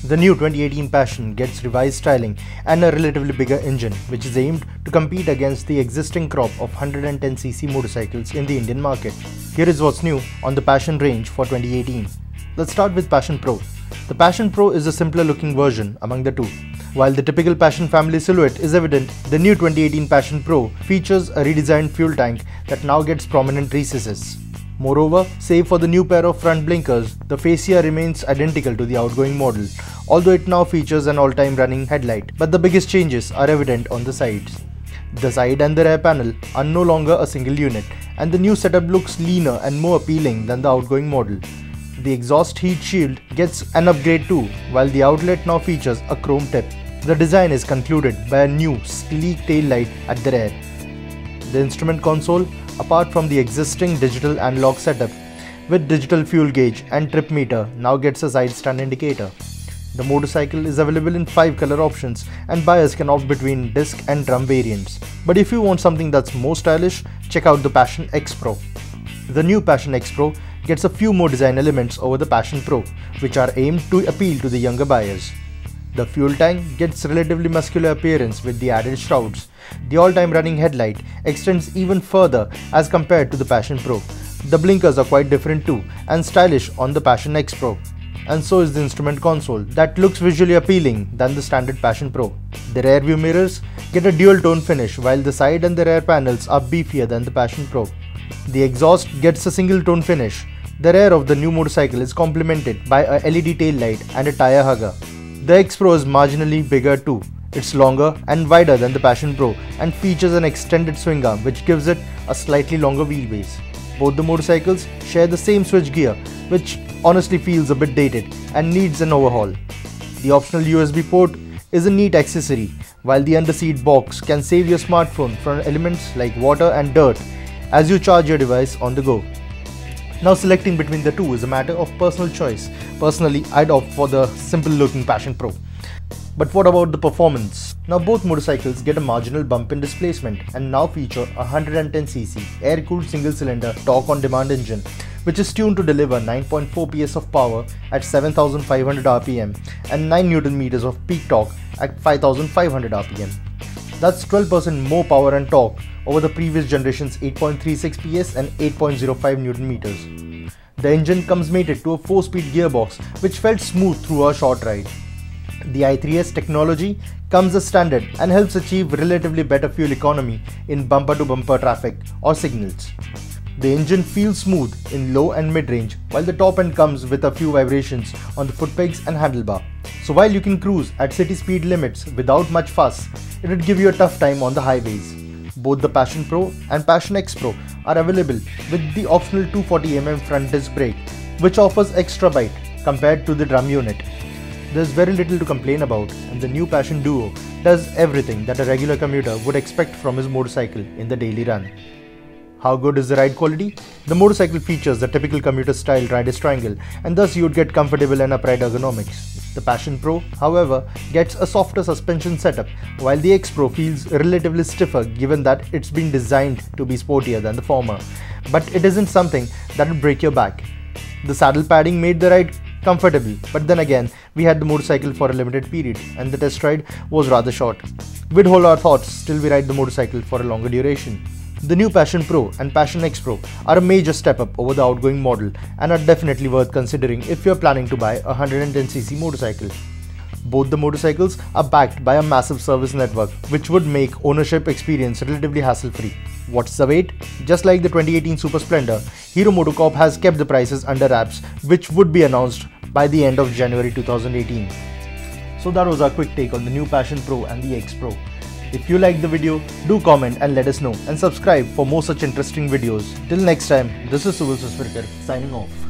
The new 2018 Passion gets revised styling and a relatively bigger engine, which is aimed to compete against the existing crop of 110cc motorcycles in the Indian market. Here is what's new on the Passion range for 2018. Let's start with Passion Pro. The Passion Pro is a simpler looking version among the two. While the typical Passion family silhouette is evident, the new 2018 Passion Pro features a redesigned fuel tank that now gets prominent recesses. Moreover, save for the new pair of front blinkers, the fascia remains identical to the outgoing model, although it now features an all-time running headlight. But the biggest changes are evident on the sides. The side and the rear panel are no longer a single unit, and the new setup looks leaner and more appealing than the outgoing model. The exhaust heat shield gets an upgrade too, while the outlet now features a chrome tip. The design is concluded by a new sleek tail light at the rear. The instrument console, apart from the existing digital analog setup with digital fuel gauge and trip meter, now gets a side stand indicator. The motorcycle is available in 5 color options and buyers can opt between disc and drum variants. But if you want something that's more stylish, check out the Passion X Pro. The new Passion X Pro gets a few more design elements over the Passion Pro, which are aimed to appeal to the younger buyers. The fuel tank gets relatively muscular appearance with the added shrouds. The all-time running headlight extends even further as compared to the Passion Pro. The blinkers are quite different too and stylish on the Passion X Pro. And so is the instrument console that looks visually appealing than the standard Passion Pro. The rear view mirrors get a dual tone finish while the side and the rear panels are beefier than the Passion Pro. The exhaust gets a single tone finish. The rear of the new motorcycle is complemented by a LED tail light and a tire hugger. The X Pro is marginally bigger too. It's longer and wider than the Passion Pro and features an extended swing arm which gives it a slightly longer wheelbase. Both the motorcycles share the same switch gear, which honestly feels a bit dated and needs an overhaul. The optional USB port is a neat accessory, while the underseat box can save your smartphone from elements like water and dirt as you charge your device on the go. Now selecting between the two is a matter of personal choice. Personally, I'd opt for the simple looking Passion Pro. But what about the performance? Now both motorcycles get a marginal bump in displacement and now feature a 110cc air-cooled single-cylinder torque-on-demand engine, which is tuned to deliver 9.4 PS of power at 7,500 RPM and 9 Nm of peak torque at 5,500 RPM. That's 12% more power and torque over the previous generation's 8.36 PS and 8.05 Nm. The engine comes mated to a 4-speed gearbox which felt smooth through a short ride. The i3S technology comes as standard and helps achieve relatively better fuel economy in bumper-to-bumper traffic or signals. The engine feels smooth in low and mid-range, while the top end comes with a few vibrations on the foot pegs and handlebar. So while you can cruise at city speed limits without much fuss, it would give you a tough time on the highways. Both the Passion Pro and Passion X Pro are available with the optional 240mm front disc brake, which offers extra bite compared to the drum unit. There's very little to complain about, and the new Passion Duo does everything that a regular commuter would expect from his motorcycle in the daily run. How good is the ride quality? The motorcycle features the typical commuter style rider's triangle, and thus you would get comfortable and upright ergonomics. The Passion Pro, however, gets a softer suspension setup, while the X Pro feels relatively stiffer given that it's been designed to be sportier than the former. But it isn't something that would break your back. The saddle padding made the ride comfortable, but then again, we had the motorcycle for a limited period and the test ride was rather short. We'd hold our thoughts till we ride the motorcycle for a longer duration. The new Passion Pro and Passion X Pro are a major step up over the outgoing model and are definitely worth considering if you're planning to buy a 110cc motorcycle. Both the motorcycles are backed by a massive service network, which would make ownership experience relatively hassle-free. What's the wait? Just like the 2018 Super Splendor, Hero Motocorp has kept the prices under wraps, which would be announced by the end of January 2018. So that was our quick take on the new Passion Pro and the X Pro. If you liked the video, do comment and let us know, and subscribe for more such interesting videos. Till next time, this is Civil Suspector signing off.